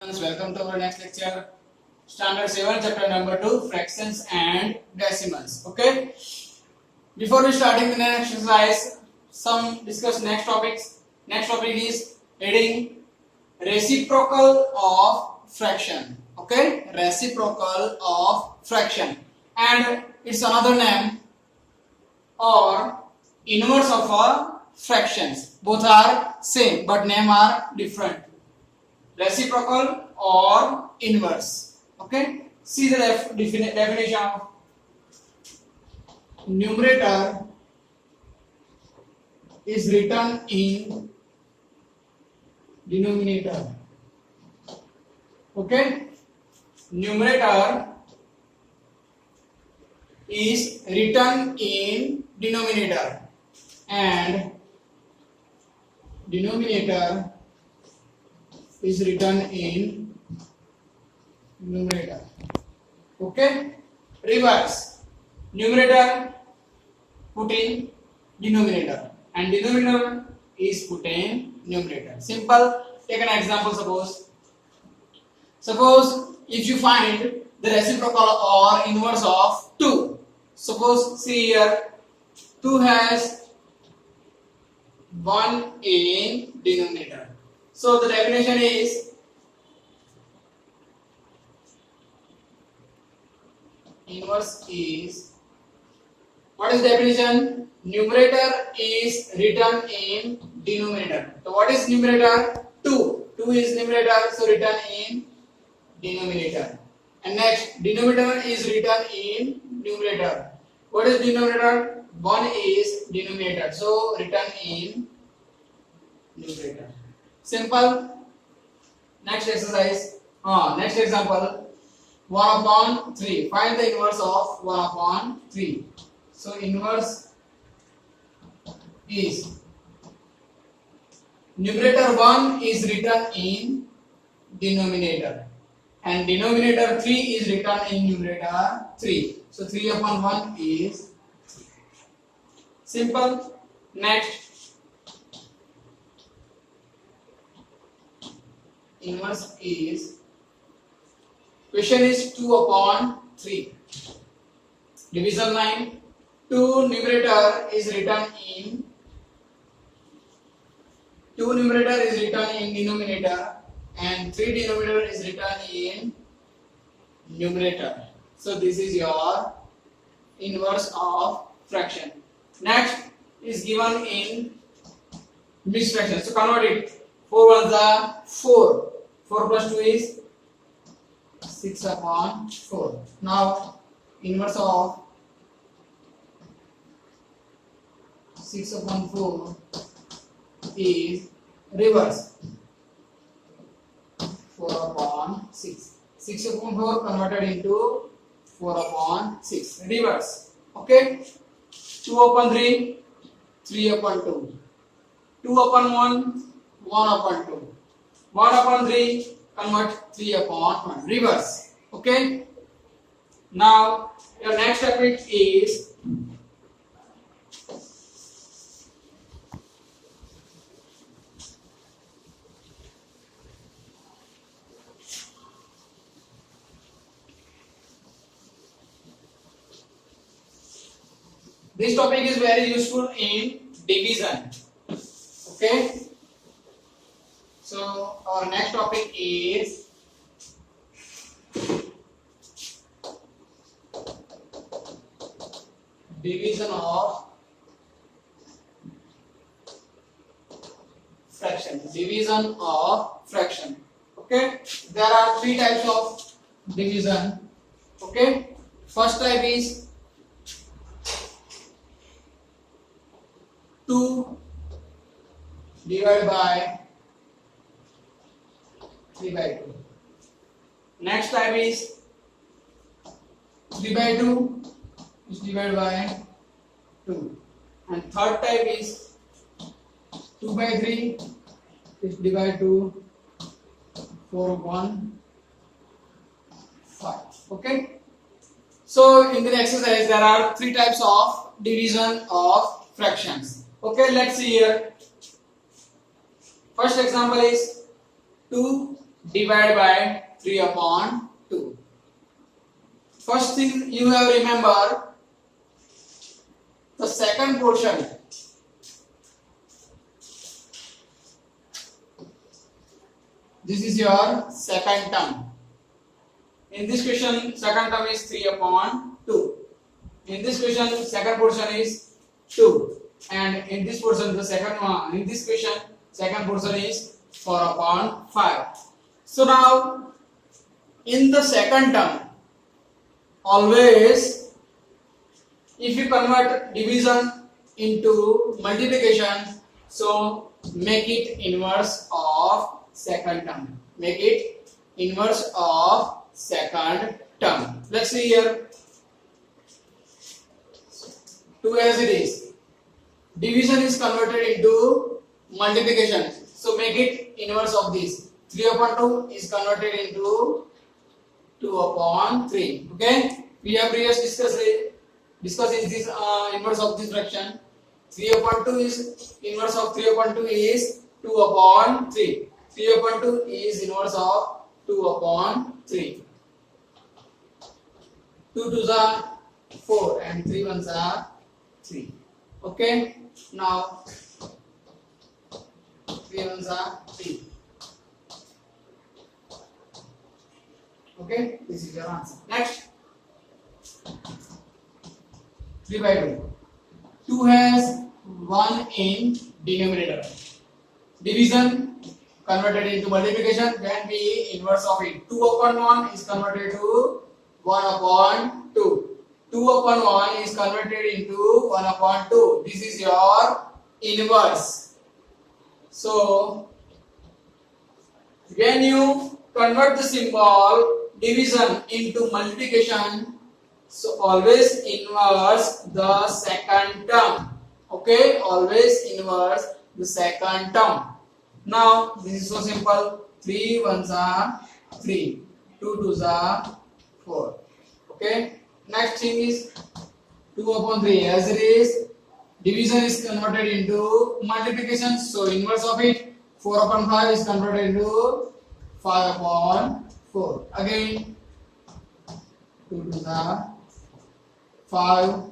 Welcome to our next lecture, Standard 7, chapter number 2, fractions and decimals. Okay. Before we starting the next exercise, some discuss next topics. Next topic is heading reciprocal of fraction. Okay, reciprocal of fraction, and it's another name or inverse of a fractions. Both are same, but name are different. Reciprocal or inverse. Okay, see the definition of numerator is written in denominator. Okay, numerator is written in denominator and denominator is written in numerator. Okay, reverse. Numerator put in denominator and denominator is put in numerator. Simple. Take an example. Suppose if you find the reciprocal or inverse of 2. Suppose see here 2 has 1 in denominator. So the definition is inverse is, what is definition? Numerator is written in denominator. So what is numerator? 2. 2 is numerator, so written in denominator. And next, denominator is written in numerator. What is denominator? 1 is denominator, so written in numerator. Simple. Next exercise. Next example. 1 upon 3. Find the inverse of 1 upon 3. So inverse is numerator 1 is written in denominator and denominator 3 is written in numerator 3. So 3 upon 1 is 3. Simple. Next. Inverse is, question is 2 upon 3. Division line. 2 numerator is written in denominator and 3 denominator is written in numerator. So this is your inverse of fraction. Next is given in mixed fraction. So convert it. 4 ones are 4. 4 plus 2 is 6 upon 4. Now inverse of 6 upon 4 is reverse. 4 upon 6. 6 upon 4 converted into 4 upon 6. Reverse. Okay. 2 upon 3, 3 upon 2. 2 upon 1, 1 upon 2. 1 upon 3, convert 3 upon 1. Reverse. Okay. Now your next topic is this topic is very useful in division. Okay. So our next topic is division of fraction. Division of fraction. Okay. There are 3 types of division. Okay. First type is 2 divided by 3 by 2. Next type is 3 by 2 is divided by 2. And third type is 2 by 3 is divided to 4 upon 5. Okay. So in the exercise there are 3 types of division of fractions. Okay, let's see here. First example is 2 divide by 3 upon 2. First thing you have remember, the second portion. This is your second term. In this question, second term is 3 upon 2. In this question, second portion is 2. And in this portion, the second one, in this question, second portion is 4 upon 5. So now, in the second term, always, if you convert division into multiplication, so make it inverse of second term. Make it inverse of second term. Let's see here. 2 as it is. Division is converted into multiplication. So make it inverse of this. 3 upon 2 is converted into 2 upon 3. Okay? We have previously discussed is this inverse of this fraction. 3 upon 2 is inverse of 3 upon 2 is 2 upon 3. 3 upon 2 is inverse of 2 upon 3. 2 2s are 4 and 3 1s are 3. Okay? Now 3 1s are 3. Okay? This is your answer. Next. 3 by 2. 2 has 1 in denominator. Division converted into multiplication can be inverse of it. 2 upon 1 is converted to 1 upon 2. 2 upon 1 is converted into 1 upon 2. This is your inverse. So, when you convert the symbol division into multiplication, so always inverse the second term. Okay, always inverse the second term. Now this is so simple. 3 1s are 3, 2 2s are 4. Okay. Next thing is 2 upon 3. As it is, division is converted into multiplication. So inverse of it. 4 upon 5 is converted into 5 upon 4. Again 2 2s are 5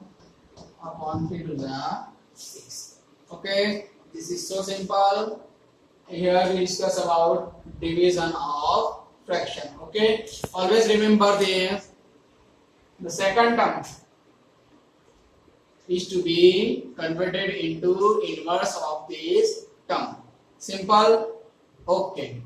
upon 3 2s are 6. Okay, this is so simple. Here we discuss about division of fraction. Okay, always remember the second term is to be converted into inverse of this term. Simple. Okay.